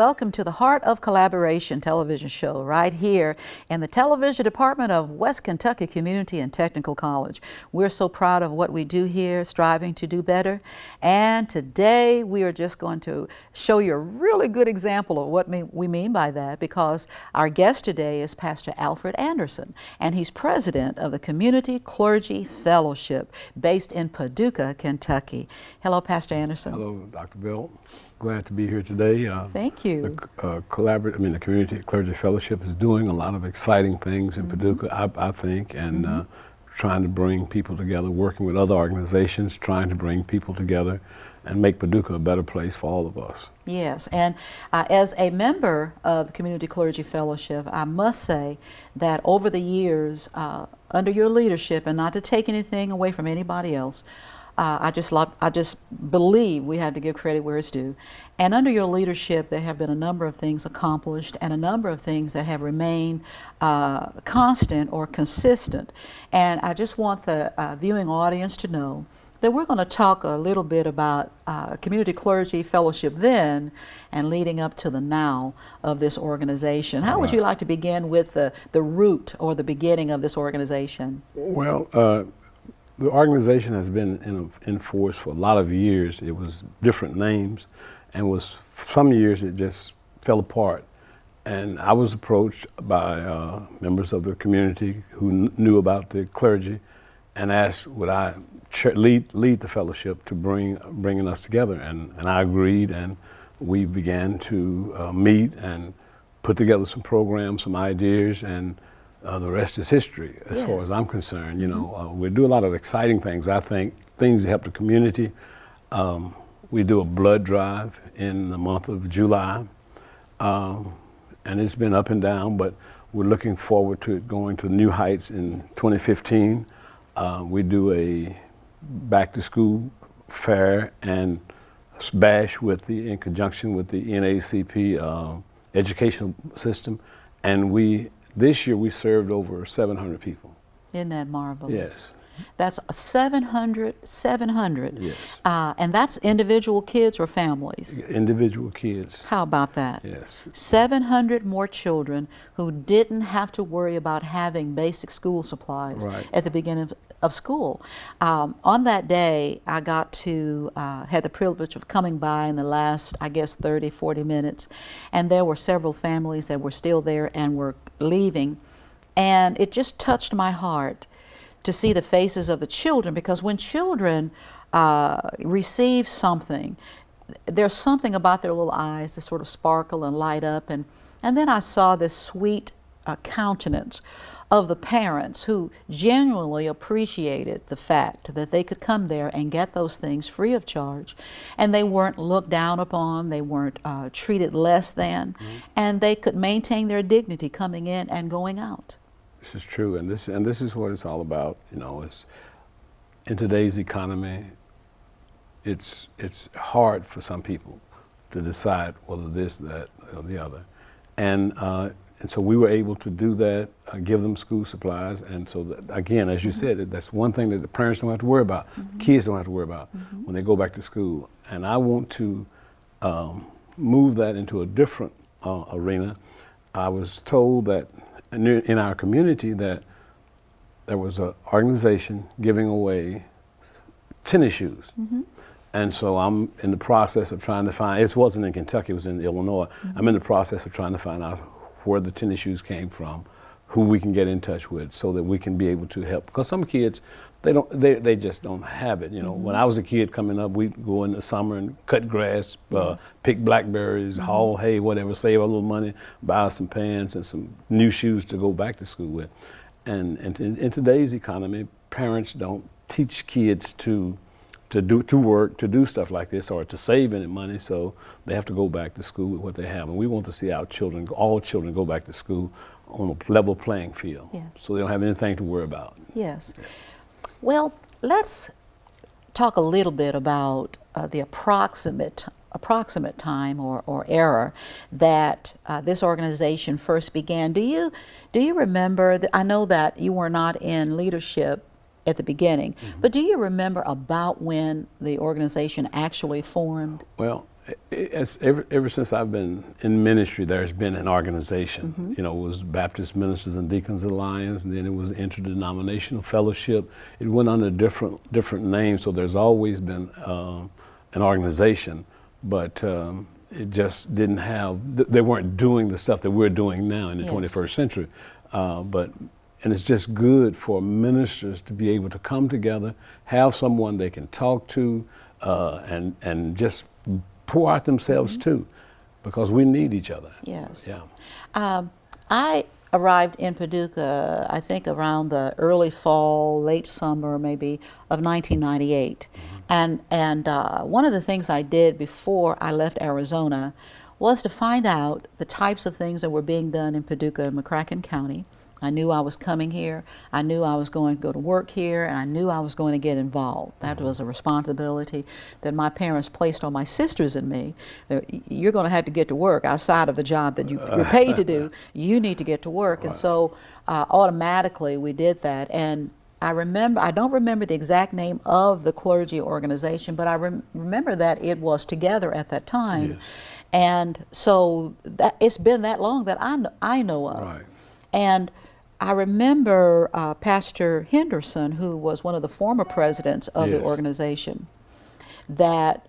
welcome to the Heart of Collaboration television show right here in the television department of West Kentucky Community and Technical College. We're so proud of what we do here, striving to do better. And today we are just going to show you a really good example of what we mean by that, because our guest today is Pastor Alfred Anderson, and he's president of the Community Clergy Fellowship based in Paducah, Kentucky. Hello, Pastor Anderson. Hello, Dr. Bill. Glad to be here today. Thank you. The Community Clergy Fellowship is doing a lot of exciting things in Paducah, I think, and trying to bring people together, working with other organizations, trying to bring people together and make Paducah a better place for all of us. Yes, and as a member of the Community Clergy Fellowship, I must say that over the years, under your leadership, and not to take anything away from anybody else, I just believe we have to give credit where it's due. And under your leadership, there have been a number of things accomplished and a number of things that have remained constant or consistent. And I just want the viewing audience to know that we're going to talk a little bit about Community Clergy Fellowship then and leading up to the now of this organization. How would you like to begin with the root or the beginning of this organization? Well, the organization has been in force for a lot of years. It was different names, and some years it just fell apart. And I was approached by members of the community who knew about the clergy and asked would I lead the fellowship to bringing us together, and I agreed, and we began to meet and put together some programs, some ideas, and the rest is history as far as I'm concerned. You know, we do a lot of exciting things. I think things that help the community. We do a blood drive in the month of July, and it's been up and down, but we're looking forward to it going to new heights in 2015. We do a back to school fair and bash in conjunction with the NAACP educational system, and this year we served over 700 people. Isn't that marvelous? Yes. That's 700. Yes. And that's individual kids or families? Individual kids. How about that? Yes. 700 more children who didn't have to worry about having basic school supplies at the beginning of school. On that day, I got to had the privilege of coming by in the last, I guess, 30, 40 minutes, and there were several families that were still there and were leaving, and it just touched my heart to see the faces of the children, because when children receive something, there's something about their little eyes that sort of sparkle and light up, and then I saw this sweet countenance of the parents who genuinely appreciated the fact that they could come there and get those things free of charge, and they weren't looked down upon, they weren't treated less than, and they could maintain their dignity coming in and going out. This is true, and this is what it's all about. You know, it's in today's economy. It's hard for some people to decide whether this, that, or the other, and so we were able to do that, give them school supplies, and so that, again, as you said, that's one thing that the parents don't have to worry about, kids don't have to worry about when they go back to school. And I want to move that into a different arena. I was told that in our community that there was an organization giving away tennis shoes. And so I'm in the process of trying to find, it wasn't in Kentucky, it was in Illinois. I'm in the process of trying to find out where the tennis shoes came from, who we can get in touch with so that we can be able to help. Because some kids, they just don't have it. You know, when I was a kid coming up, we'd go in the summer and cut grass, pick blackberries, haul hay, whatever, save a little money, buy some pants and some new shoes to go back to school with. And in today's economy, parents don't teach kids to work, to do stuff like this, or to save any money, so they have to go back to school with what they have. And we want to see our children, all children, go back to school on a level playing field, so they don't have anything to worry about. Yes. Well, let's talk a little bit about the approximate time or era that this organization first began. Do you remember? I know that you were not in leadership at the beginning, but do you remember about when the organization actually formed? Well, Ever since I've been in ministry, there's been an organization. You know, it was Baptist Ministers and Deacons Alliance, and then it was Interdenominational Fellowship. It went under different names, so there's always been an organization, but it just didn't have. They weren't doing the stuff that we're doing now in the 21st century. And it's just good for ministers to be able to come together, have someone they can talk to, and just pour out themselves to, because we need each other. Yes. Yeah. I arrived in Paducah, I think around the early fall, late summer maybe of 1998. And one of the things I did before I left Arizona was to find out the types of things that were being done in Paducah and McCracken County. I knew I was coming here. I knew I was going to go to work here, and I knew I was going to get involved. That was a responsibility that my parents placed on my sisters and me. You're going to have to get to work outside of the job that you're paid to do. You need to get to work. And so automatically we did that. And I don't remember the exact name of the clergy organization, but I remember that it was together at that time. Yes. And so it's been that long that I know of. Right. And I remember Pastor Henderson, who was one of the former presidents of the organization, that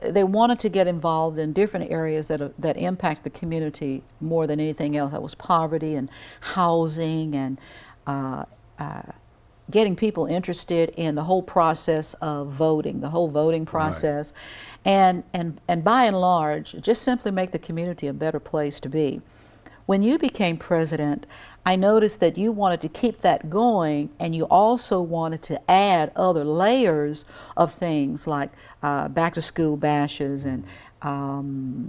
they wanted to get involved in different areas that impact the community more than anything else. That was poverty and housing and getting people interested in the whole process of voting, the whole voting process, and by and large, just simply make the community a better place to be. When you became president, I noticed that you wanted to keep that going, and you also wanted to add other layers of things like back to school bashes and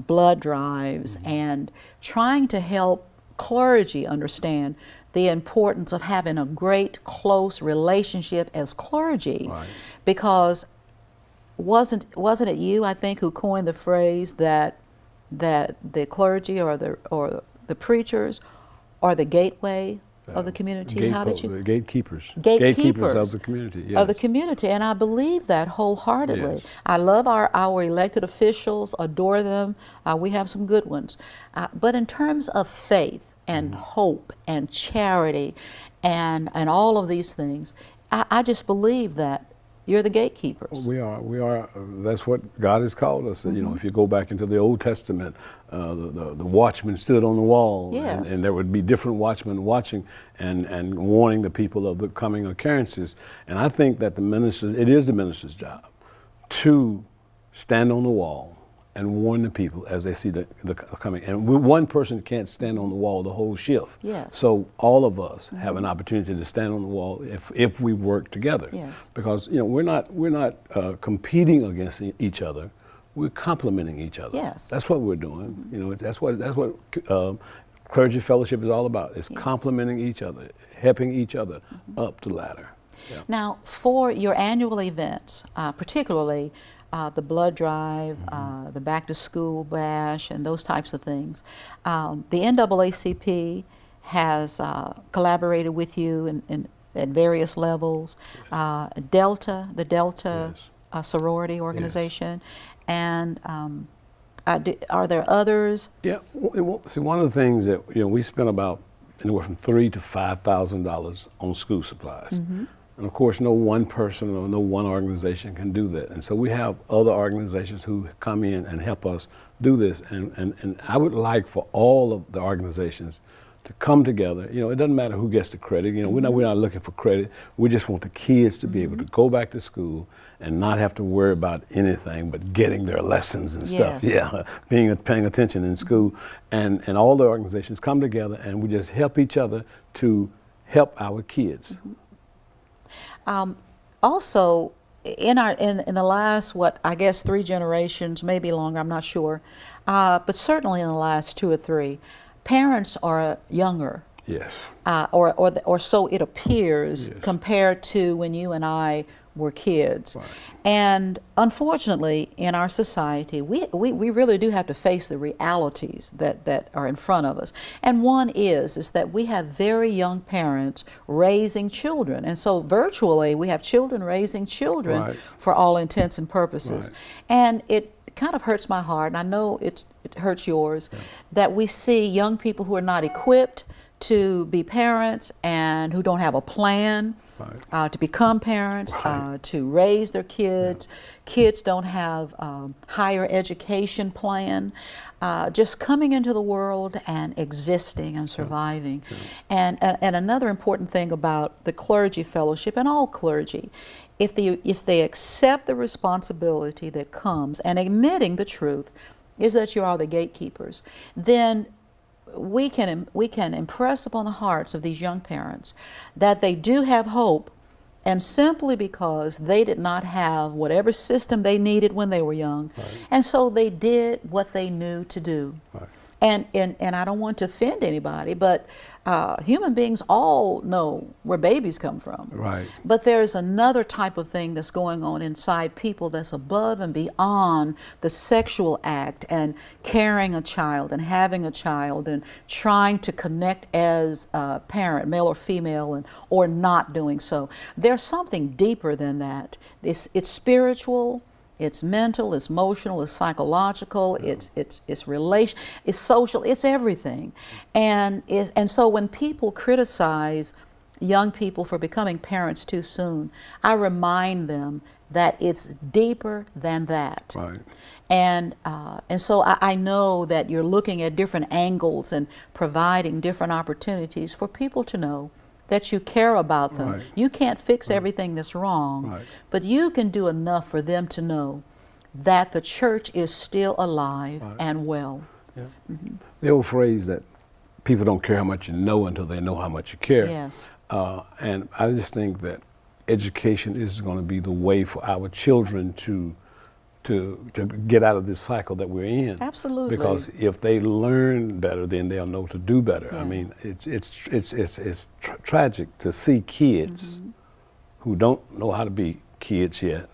blood drives, and trying to help clergy understand the importance of having a great close relationship as clergy. Right. Because wasn't it you, I think, who coined the phrase that the clergy or the preachers are the gateway of the community? How did you? Gatekeepers. Gatekeepers of the community. Yes. Of the community, and I believe that wholeheartedly. Yes. I love our elected officials, adore them. We have some good ones. But in terms of faith and hope and charity and all of these things, I just believe that you're the gatekeepers. We are. That's what God has called us. You know, if you go back into the Old Testament, the watchmen stood on the wall, Yes. and there would be different watchmen watching and warning the people of the coming occurrences. And I think that it is the minister's job to stand on the wall and warn the people as they see the coming. And one person can't stand on the wall the whole shift. Yes. So all of us have an opportunity to stand on the wall if we work together. Yes. Because we're not competing against each other. We're complementing each other. Yes. That's what we're doing. You know, that's what Clergy Fellowship is all about. It's complementing each other, helping each other up the ladder. Yeah. Now, for your annual events, particularly the blood drive, the back to school bash, and those types of things, the NAACP has collaborated with you at various levels. The Delta sorority organization, and are there others? Yeah. See, one of the things that we spent about anywhere from $3,000 to $5,000 on school supplies. And of course, no one person or no one organization can do that. And so we have other organizations who come in and help us do this. And I would like for all of the organizations to come together. It doesn't matter who gets the credit. We're not looking for credit. We just want the kids to be able to go back to school and not have to worry about anything but getting their lessons and stuff. Yes. Yeah, paying attention in school. And all the organizations come together and we just help each other to help our kids. Also, in the last, I guess 3 generations, maybe longer, I'm not sure, but certainly in the last 2 or 3, parents are younger. Yes. Or so it appears, compared to when you and I were kids. Right. And unfortunately, in our society, we really do have to face the realities that are in front of us. And one is that we have very young parents raising children. And so virtually, we have children raising children Right. for all intents and purposes. Right. And it kind of hurts my heart, and I know it hurts yours, that we see young people who are not equipped to be parents and who don't have a plan to become parents, to raise their kids. Kids don't have higher education plan, just coming into the world and existing and surviving. And another important thing about the Clergy Fellowship and all clergy, if they accept the responsibility that comes and admitting the truth is that you are the gatekeepers, then we can impress upon the hearts of these young parents that they do have hope, and simply because they did not have whatever system they needed when they were young, and so they did what they knew to do. And I don't want to offend anybody, but human beings all know where babies come from. Right. But there's another type of thing that's going on inside people that's above and beyond the sexual act and carrying a child and having a child and trying to connect as a parent, male or female, or not doing so. There's something deeper than that. It's spiritual. It's mental, it's emotional, it's psychological, it's relation, it's social, it's everything. And so when people criticize young people for becoming parents too soon, I remind them that it's deeper than that. Right. And so I know that you're looking at different angles and providing different opportunities for people to know that you care about them. Right. You can't fix everything that's wrong, but you can do enough for them to know that the church is still alive and well. The old phrase that people don't care how much you know until they know how much you care. Yes. And I just think that education is going to be the way for our children to get out of this cycle that we're in. Absolutely. Because if they learn better, then they'll know to do better. I mean, it's tragic to see kids who don't know how to be kids yet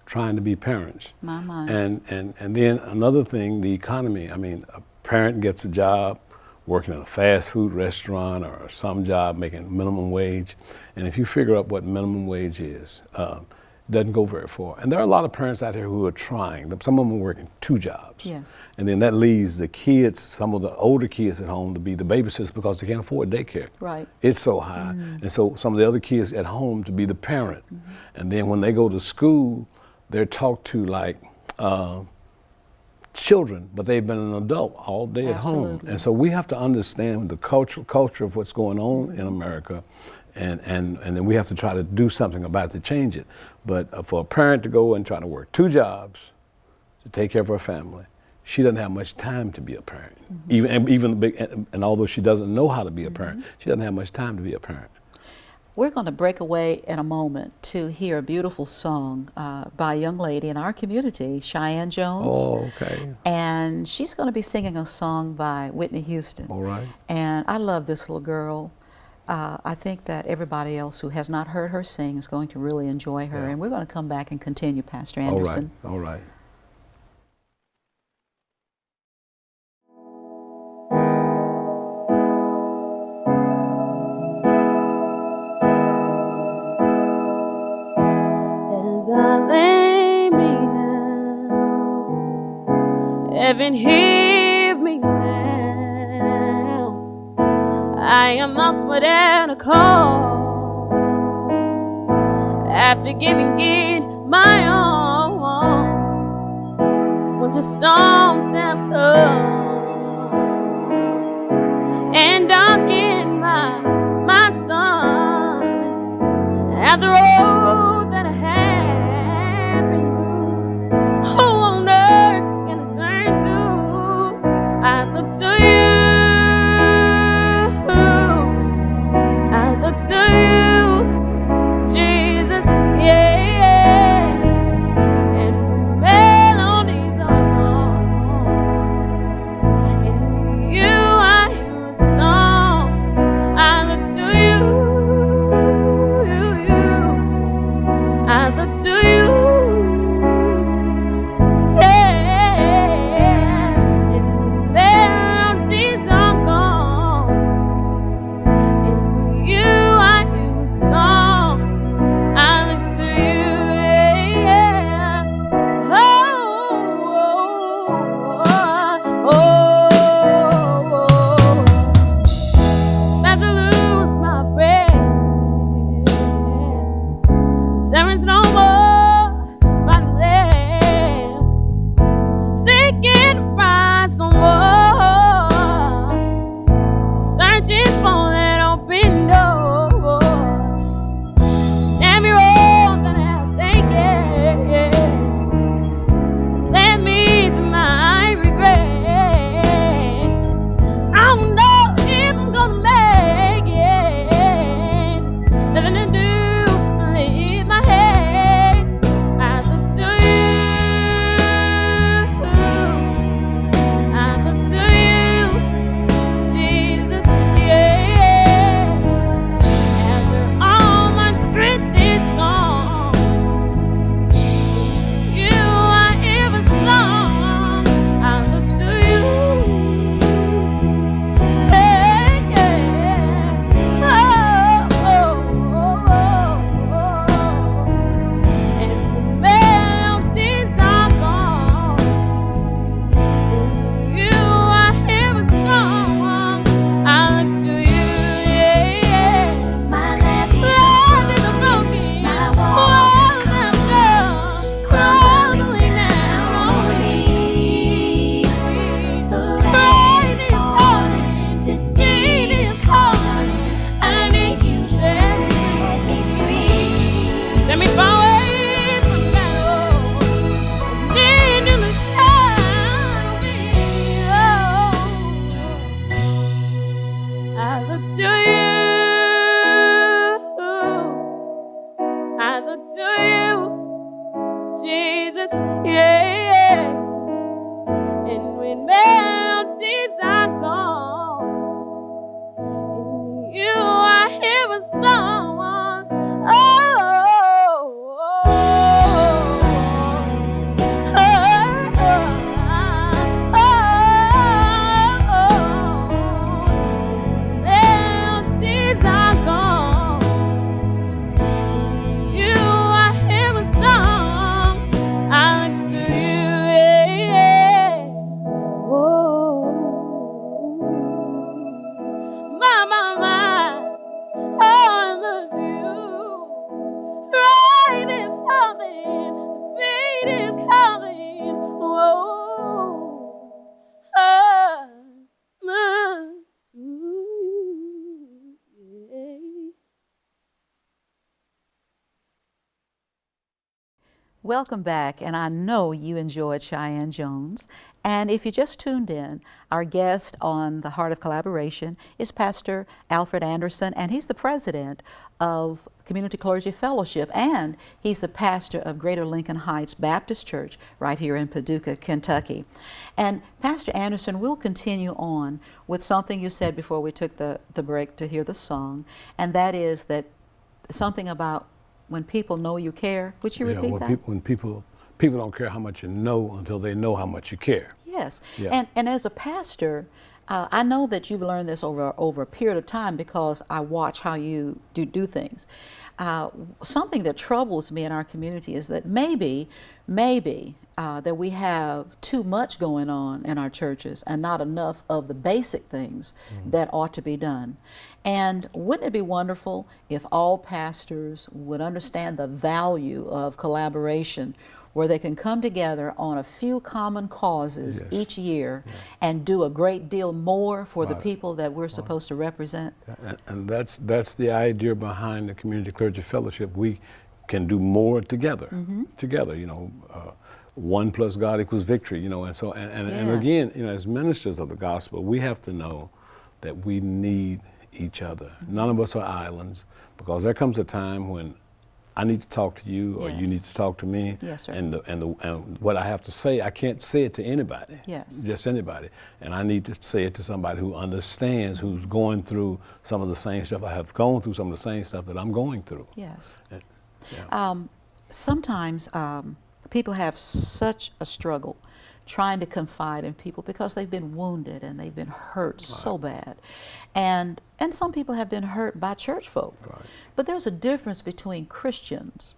trying to be parents. And then another thing, the economy. I mean, a parent gets a job working in a fast food restaurant or some job making minimum wage, and if you figure out what minimum wage is, doesn't go very far. And there are a lot of parents out here who are trying. Some of them are working 2 jobs. Yes. And then that leaves the kids, some of the older kids at home, to be the babysitters because they can't afford daycare. Right. It's so high. And so some of the other kids at home to be the parent. And then when they go to school, they're talked to like children, but they've been an adult all day at home. And so we have to understand the culture of what's going on in America. And then we have to try to do something about it to change it. But for a parent to go and try to work 2 jobs to take care of her family, she doesn't have much time to be a parent. And although she doesn't know how to be a parent, she doesn't have much time to be a parent. We're going to break away in a moment to hear a beautiful song by a young lady in our community, Shi'Ann Jones. Oh, okay. And she's going to be singing a song by Whitney Houston. All right. And I love this little girl. I think that everybody else who has not heard her sing is going to really enjoy her. And we're going to come back and continue, Pastor Anderson. All right. As I lay me down, heaven hear me now. I am lost without a cause, after giving it my all. When the storms have come and darken my sun, after all that I have been through, who on earth can I turn to? I look to you. To you, Jesus, and melodies are wrong. In you I hear a song. I look to you, I look Welcome back, and I know you enjoyed Shi'Ann Jones. And if you just tuned in, our guest on the Heart of Collaboration is Pastor Alfred Anderson, and he's the president of Community Clergy Fellowship, and he's the pastor of Greater Lincoln Heights Baptist Church right here in Paducah, Kentucky. And Pastor Anderson, we'll continue on with something you said before we took the break to hear the song, and that is that something about when people know you care. Would you repeat that? When people don't care how much you know until they know how much you care. Yes. Yeah. And as a pastor, I know that you've learned this over a period of time because I watch how you do things. Something that troubles me in our community is that maybe that we have too much going on in our churches and not enough of the basic things that ought to be done. And wouldn't it be wonderful if all pastors would understand the value of collaboration, where they can come together on a few common causes each year and do a great deal more for the people that we're supposed to represent? And that's the idea behind the Community Clergy Fellowship. We can do more together. Together, you know, 1 plus God equals victory, you know, and so and again, you know, as ministers of the gospel, we have to know that we need each other. None of us are islands, because there comes a time when I need to talk to you, or you need to talk to me. Yes, sir. And what I have to say, I can't say it to anybody. Yes. Just anybody. And I need to say it to somebody who understands, who's going through some of the same stuff I have gone through, some of the same stuff that I'm going through. Yes. Yeah. Sometimes people have such a struggle trying to confide in people because they've been wounded and they've been hurt so bad. And some people have been hurt by church folk. Right. But there's a difference between Christians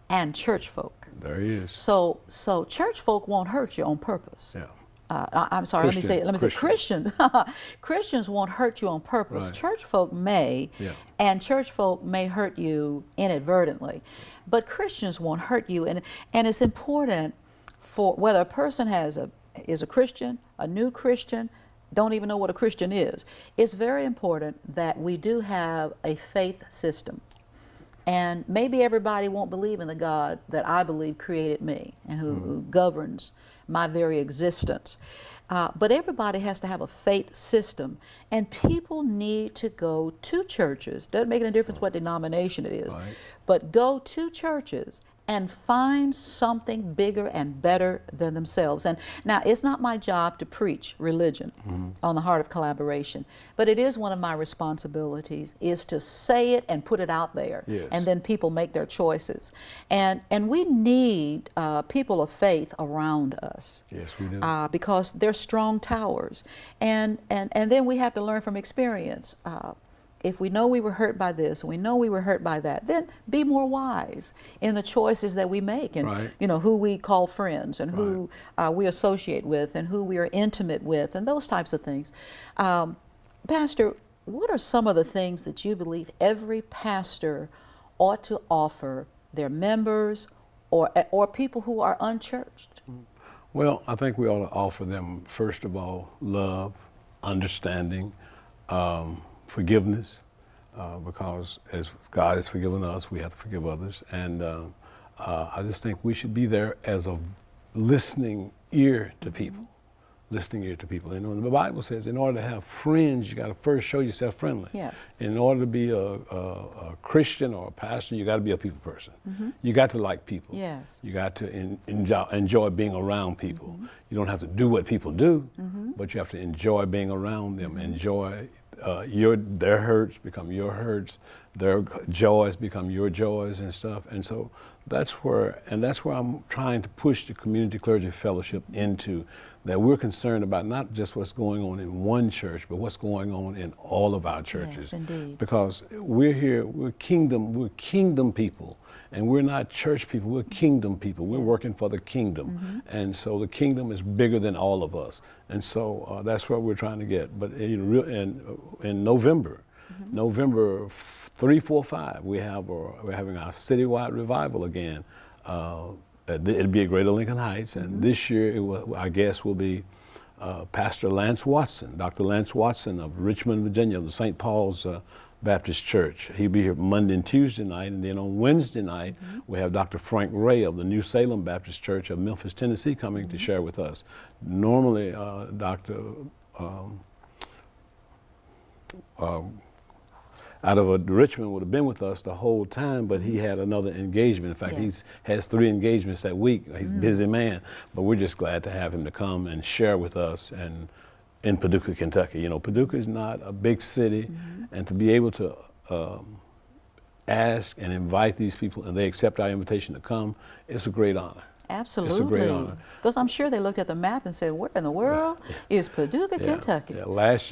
and church folk. There is. So church folk won't hurt you on purpose. Yeah. I'm sorry, let me say Christians. Christians won't hurt you on purpose. Right. Church folk may, and church folk may hurt you inadvertently, but Christians won't hurt you. And it's important for whether a person is a Christian, a new Christian, don't even know what a Christian is. It's very important that we do have a faith system. And maybe everybody won't believe in the God that I believe created me and who governs my very existence. But everybody has to have a faith system. And people need to go to churches. Doesn't make any difference what denomination it is. Right. But go to churches and find something bigger and better than themselves. And now, it's not my job to preach religion on the Heart of Collaboration, but it is one of my responsibilities is to say it and put it out there, and then people make their choices. And we need people of faith around us. Yes, we do. Because they're strong towers. And then we have to learn from experience. If we know we were hurt by this, we know we were hurt by that, then be more wise in the choices that we make, and you know, who we call friends, and who we associate with, and who we are intimate with, and those types of things. Pastor, what are some of the things that you believe every pastor ought to offer their members or people who are unchurched? Well, I think we ought to offer them, first of all, love, understanding, forgiveness, because as God has forgiven us, we have to forgive others. And I just think we should be there as a listening ear to people. Listening ear to people. And when the Bible says in order to have friends, you got to first show yourself friendly. Yes. In order to be a Christian or a pastor, you got to be a people person. You got to like people. Yes. You got to enjoy being around people. You don't have to do what people do, but you have to enjoy being around them. Enjoy their hurts become your hurts, their joys become your joys and stuff. And so that's where I'm trying to push the Community Clergy Fellowship into, that we're concerned about not just what's going on in one church, but what's going on in all of our churches. Yes, indeed. Because we're kingdom people, and we're not church people, we're kingdom people. We're working for the kingdom. And so the kingdom is bigger than all of us. And so that's what we're trying to get. But in November, November 3, 4, 5, we're having our citywide revival again. It'll be at Greater Lincoln Heights, and this year our guest will be Pastor Lance Watson, Dr. Lance Watson of Richmond, Virginia, the St. Paul's Baptist Church. He'll be here Monday and Tuesday night, and then on Wednesday night, we have Dr. Frank Ray of the New Salem Baptist Church of Memphis, Tennessee, coming to share with us. Normally, Dr. Out of Richmond would have been with us the whole time, but he had another engagement. In fact, he has 3 engagements that week. He's a busy man, but we're just glad to have him to come and share with us and in Paducah, Kentucky. You know, Paducah is not a big city, and to be able to ask and invite these people and they accept our invitation to come, it's a great honor. Absolutely. It's a great honor. Because I'm sure they looked at the map and said, where in the world is Paducah, Kentucky? Yeah. Last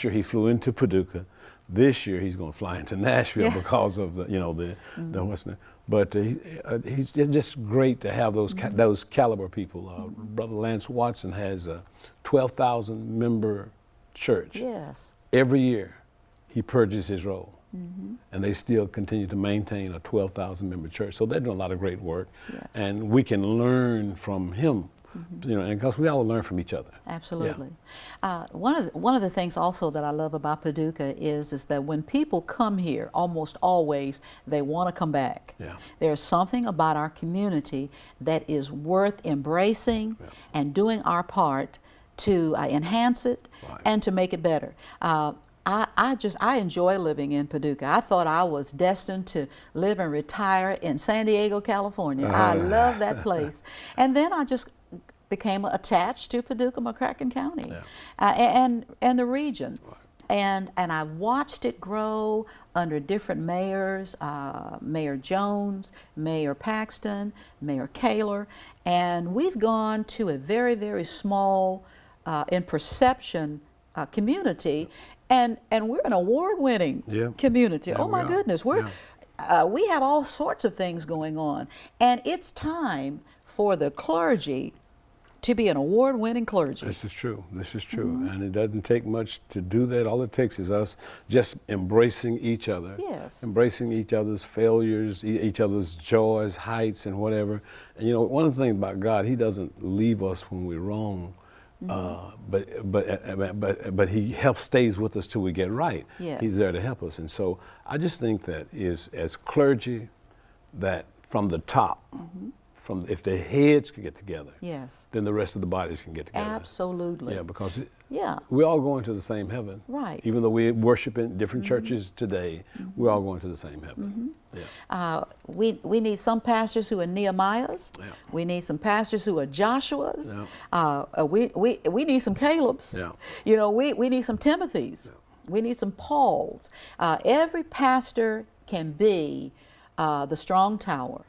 year he flew into Paducah. This year he's going to fly into Nashville because of the what's name. But he's just great to have those caliber people. Brother Lance Watson has a 12,000 member church. Yes. Every year he purges his roll. And they still continue to maintain a 12,000 member church. So they're doing a lot of great work. Yes. And we can learn from him. You know, and because we all learn from each other. Absolutely. Yeah. One of the things also that I love about Paducah is that when people come here, almost always they want to come back. Yeah. There's something about our community that is worth embracing and doing our part to enhance it and to make it better. I enjoy living in Paducah. I thought I was destined to live and retire in San Diego, California. I love that place. And then I just became attached to Paducah, McCracken County, and the region. And I watched it grow under different mayors, Mayor Jones, Mayor Paxton, Mayor Kaler, and we've gone to a very, very small, in perception, community, and we're an award-winning community. Oh my goodness, we have all sorts of things going on, and it's time for the clergy to be an award-winning clergy. This is true. This is true. And it doesn't take much to do that. All it takes is us just embracing each other. Yes. Embracing each other's failures, each other's joys, heights, and whatever. And you know, one of the things about God, He doesn't leave us when we're wrong. But He stays with us till we get right. Yes. He's there to help us. And so I just think that as clergy, that from the top, if the heads can get together, then the rest of the bodies can get together. Absolutely. Yeah, because we're all going to the same heaven. Right. Even though we worship in different churches today, we're all going to the same heaven. We need some pastors who are Nehemiahs. We need some pastors who are Joshuas. We need some Calebs. You know, we need some Timothys. We need some Pauls. Every pastor can be the strong tower.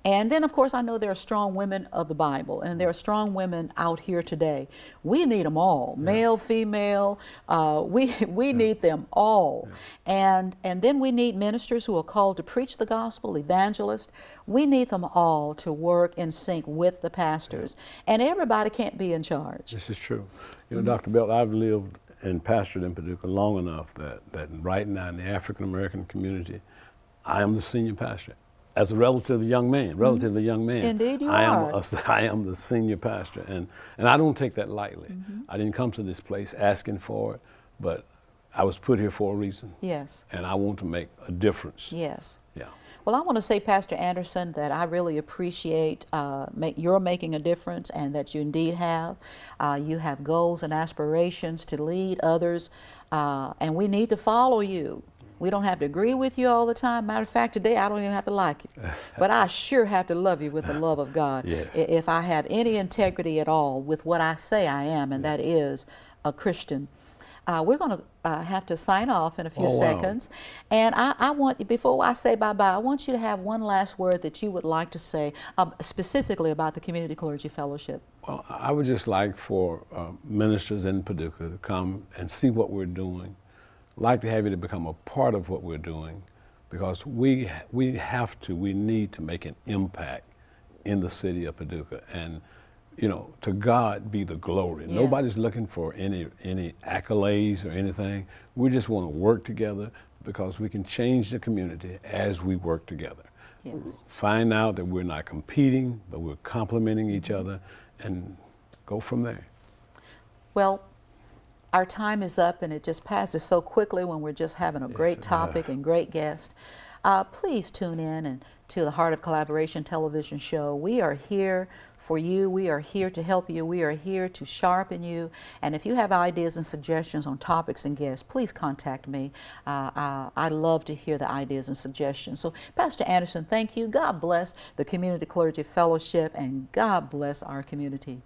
And then, of course, I know there are strong women of the Bible, and there are strong women out here today. We need them all, male, female. We need them all. And then we need ministers who are called to preach the gospel, evangelists. We need them all to work in sync with the pastors. And everybody can't be in charge. This is true. You know, Dr. Belt, I've lived and pastored in Paducah long enough that right now in the African American community, I am the senior pastor. As a relatively young man. Indeed you are. I am the senior pastor, and I don't take that lightly. I didn't come to this place asking for it, but I was put here for a reason. Yes. And I want to make a difference. Yes. Yeah. Well, I want to say, Pastor Anderson, that I really appreciate your making a difference, and that you indeed have. You have goals and aspirations to lead others, and we need to follow you. We don't have to agree with you all the time. Matter of fact, today I don't even have to like you. But I sure have to love you with the love of God. If I have any integrity at all with what I say I am, and that is a Christian. We're going to have to sign off in a few seconds. And I want, before I say bye-bye, I want you to have one last word that you would like to say specifically about the Community Clergy Fellowship. Well, I would just like for ministers in Paducah to come and see what we're doing. Like to have you to become a part of what we're doing, because we need to make an impact in the city of Paducah, and you know, to God be the glory. Nobody's looking for any accolades or anything. We just want to work together, because we can change the community as we work together. Find out that we're not competing, but we're complementing each other, and go from there. Well, our time is up, and it just passes so quickly when we're just having a great topic and great guest. Please tune in and to the Heart of Collaboration television show. We are here for you. We are here to help you. We are here to sharpen you. And if you have ideas and suggestions on topics and guests, please contact me. I love to hear the ideas and suggestions. So, Pastor Anderson, thank you. God bless the Community Clergy Fellowship, and God bless our community.